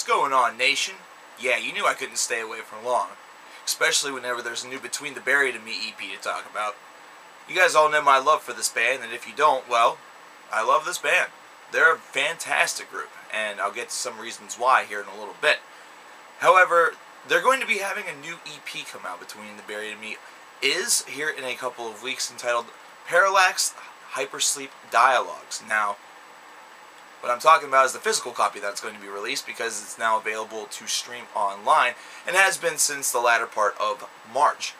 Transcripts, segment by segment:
What's going on, nation? Yeah, you knew I couldn't stay away for long. Especially whenever there's a new Between the Buried and Me EP to talk about. You guys all know my love for this band, and if you don't, well, I love this band. They're a fantastic group, and I'll get to some reasons why here in a little bit. However, they're going to be having a new EP come out, Between the Buried and Me is here in a couple of weeks, entitled PARALLAX HYPERSLEEP Dialogues. Now, what I'm talking about is the physical copy that's going to be released, because it's now available to stream online and has been since the latter part of March.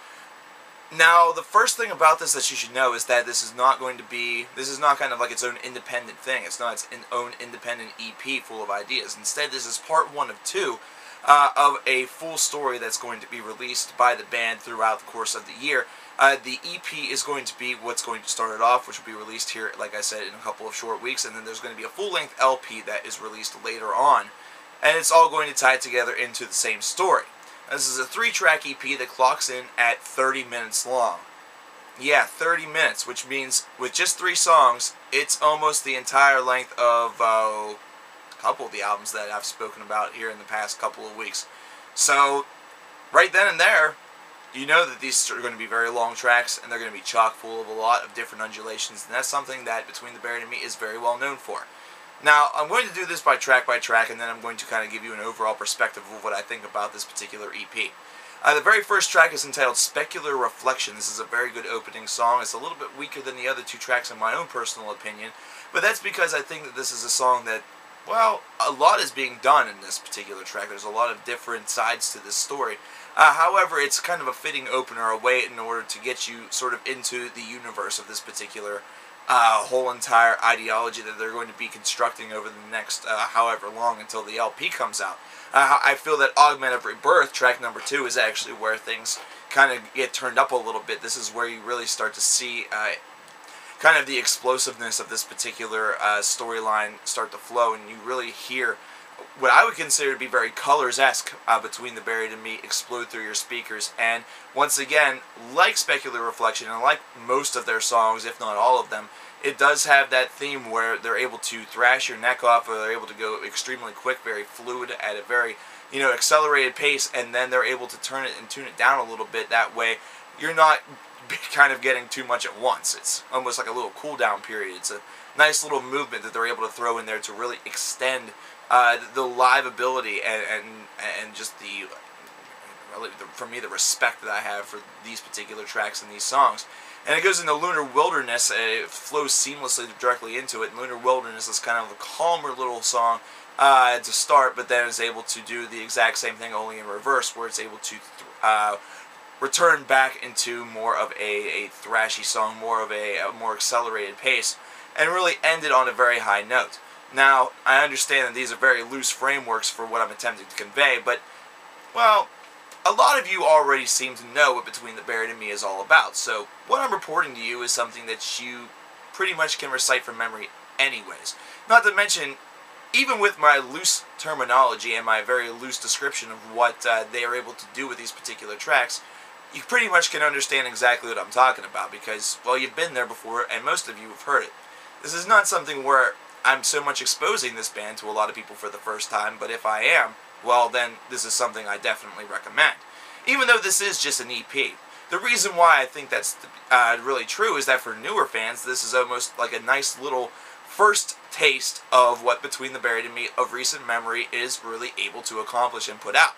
Now, the first thing about this that you should know is that this is not kind of like its own independent thing. It's not its own independent EP full of ideas. Instead, this is part 1 of 2 of a full story that's going to be released by the band throughout the course of the year. The EP is going to be what's going to start it off, which will be released here, like I said, in a couple of short weeks, and then there's going to be a full-length LP that is released later on, and it's all going to tie together into the same story. Now, this is a 3-track EP that clocks in at 30 minutes long. Yeah, 30 minutes, which means with just 3 songs, it's almost the entire length of a couple of the albums that I've spoken about here in the past couple of weeks. So, right then and there, you know that these are going to be very long tracks, and they're going to be chock full of a lot of different undulations, and that's something that Between the Buried and Me is very well known for. Now, I'm going to do this by track, and then I'm going to kind of give you an overall perspective of what I think about this particular EP. The very first track is entitled Specular Reflection. This is a very good opening song. It's a little bit weaker than the other 2 tracks in my own personal opinion, but that's because I think that this is a song that, well, a lot is being done in this particular track. There's a lot of different sides to this story. However, it's kind of a fitting opener, a way in order to get you sort of into the universe of this particular whole entire ideology that they're going to be constructing over the next however long until the LP comes out. I feel that Augment of Rebirth, track number 2, is actually where things kind of get turned up a little bit. This is where you really start to see kind of the explosiveness of this particular storyline start to flow, and you really hear what I would consider to be very Colors-esque Between the Buried and Me explode through your speakers. And once again, like Specular Reflection, and like most of their songs, if not all of them, it does have that theme where they're able to thrash your neck off, or they're able to go extremely quick, very fluid, at a very, accelerated pace, and then they're able to turn it and tune it down a little bit. That way, you're not kind of getting too much at once. It's almost like a little cool down period. It's a nice little movement that they're able to throw in there to really extend the live ability and just for me, the respect that I have for these particular tracks and these songs. And it goes into Lunar Wilderness, and it flows seamlessly directly into it. And Lunar Wilderness is kind of a calmer little song to start, but then it's able to do the exact same thing, only in reverse, where it's able to return back into more of a thrashy song, more of a more accelerated pace, and really end it on a very high note. Now, I understand that these are very loose frameworks for what I'm attempting to convey, but, well, a lot of you already seem to know what Between the Buried and Me is all about, so what I'm reporting to you is something that you pretty much can recite from memory anyways. Not to mention, even with my loose terminology and my very loose description of what they are able to do with these particular tracks, you pretty much can understand exactly what I'm talking about, because, well, you've been there before, and most of you have heard it. This is not something where I'm so much exposing this band to a lot of people for the first time, but if I am, well, then this is something I definitely recommend. Even though this is just an EP. The reason why I think that's really true is that for newer fans, this is almost like a nice little first taste of what Between the Buried and Me of recent memory is really able to accomplish and put out.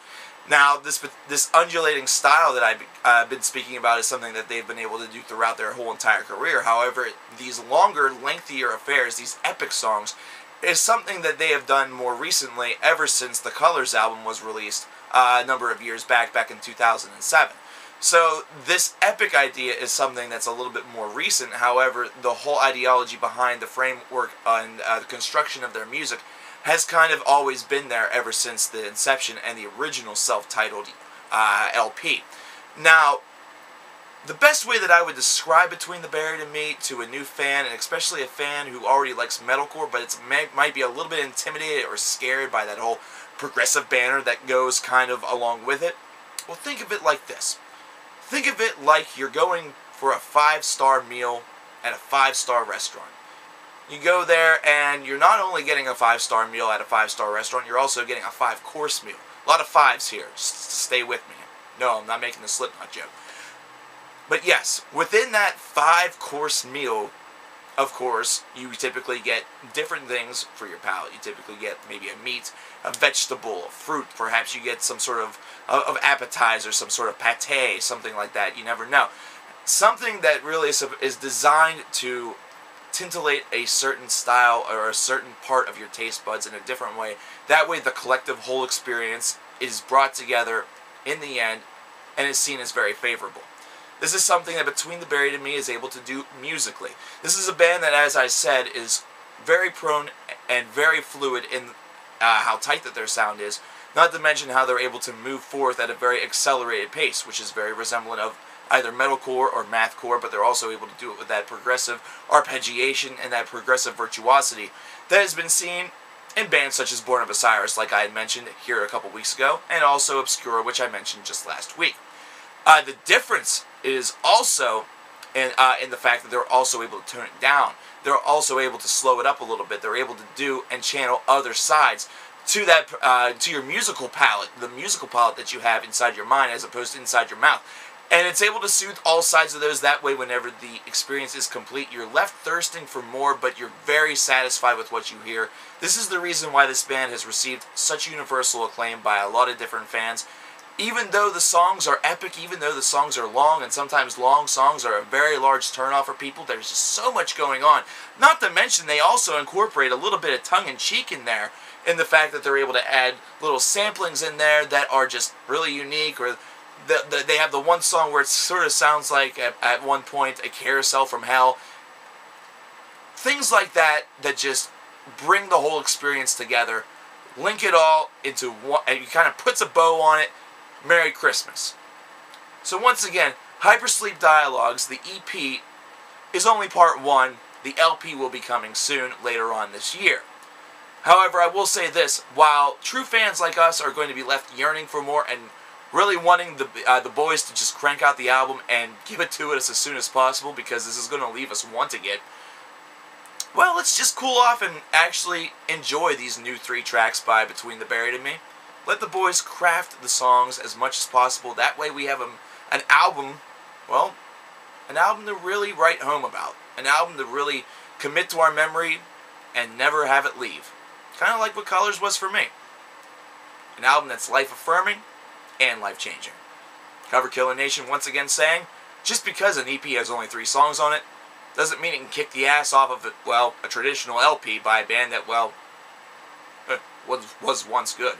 Now, this undulating style that I've been speaking about is something that they've been able to do throughout their whole entire career. However, these longer, lengthier affairs, these epic songs, is something that they have done more recently, ever since the Colors album was released a number of years back in 2007. So this epic idea is something that's a little bit more recent. However, the whole ideology behind the framework and the construction of their music has kind of always been there ever since the inception and the original self-titled LP. Now, the best way that I would describe Between the Buried and Me to a new fan, and especially a fan who already likes metalcore, but might be a little bit intimidated or scared by that whole progressive banner that goes kind of along with it, well, think of it like this. Think of it like you're going for a 5-star meal at a 5-star restaurant. You go there and you're not only getting a 5-star meal at a 5-star restaurant, you're also getting a 5-course meal. A lot of 5s here, just to stay with me. No, I'm not making the Slipknot joke. But yes, within that 5-course meal, of course, you typically get different things for your palate. You typically get maybe a meat, a vegetable, a fruit. Perhaps you get some sort of appetizer, some sort of pate, something like that. You never know. Something that really is designed to tintillate a certain style or a certain part of your taste buds in a different way. That way the collective whole experience is brought together in the end and is seen as very favorable. This is something that Between the Buried and Me is able to do musically. This is a band that, as I said, is very prone and very fluid in how tight that their sound is, not to mention how they're able to move forth at a very accelerated pace, which is very resemblant of either metalcore or mathcore, but they're also able to do it with that progressive arpeggiation and that progressive virtuosity that has been seen in bands such as Born of Osiris, like I had mentioned here a couple weeks ago, and also Obscura, which I mentioned just last week. The difference is also in the fact that they're also able to tone it down. They're also able to slow it up a little bit. They're able to do and channel other sides to that to your musical palette, the musical palette that you have inside your mind as opposed to inside your mouth. And it's able to soothe all sides of those. That way, whenever the experience is complete, you're left thirsting for more, but you're very satisfied with what you hear. This is the reason why this band has received such universal acclaim by a lot of different fans. Even though the songs are epic, even though the songs are long, and sometimes long songs are a very large turnoff for people, there's just so much going on. Not to mention, they also incorporate a little bit of tongue-in-cheek in there, in the fact that they're able to add little samplings in there that are just really unique, or they have the one song where it sort of sounds like, at one point, a carousel from hell. Things like that that just bring the whole experience together, link it all into one, and it kind of puts a bow on it. Merry Christmas. So once again, Hypersleep Dialogues, the EP, is only part 1. The LP will be coming soon, later on this year. However, I will say this, while true fans like us are going to be left yearning for more and really wanting the boys to just crank out the album and give it to us as soon as possible, because this is going to leave us wanting it, well, let's just cool off and actually enjoy these new 3 tracks by Between the Buried and Me. Let the boys craft the songs as much as possible. That way we have an album, well, an album to really write home about. An album to really commit to our memory and never have it leave. Kind of like what Colors was for me. An album that's life-affirming and life-changing. coverkillernation once again saying, just because an EP has only 3 songs on it, doesn't mean it can kick the ass off of, well, a traditional LP by a band that, well, was once good.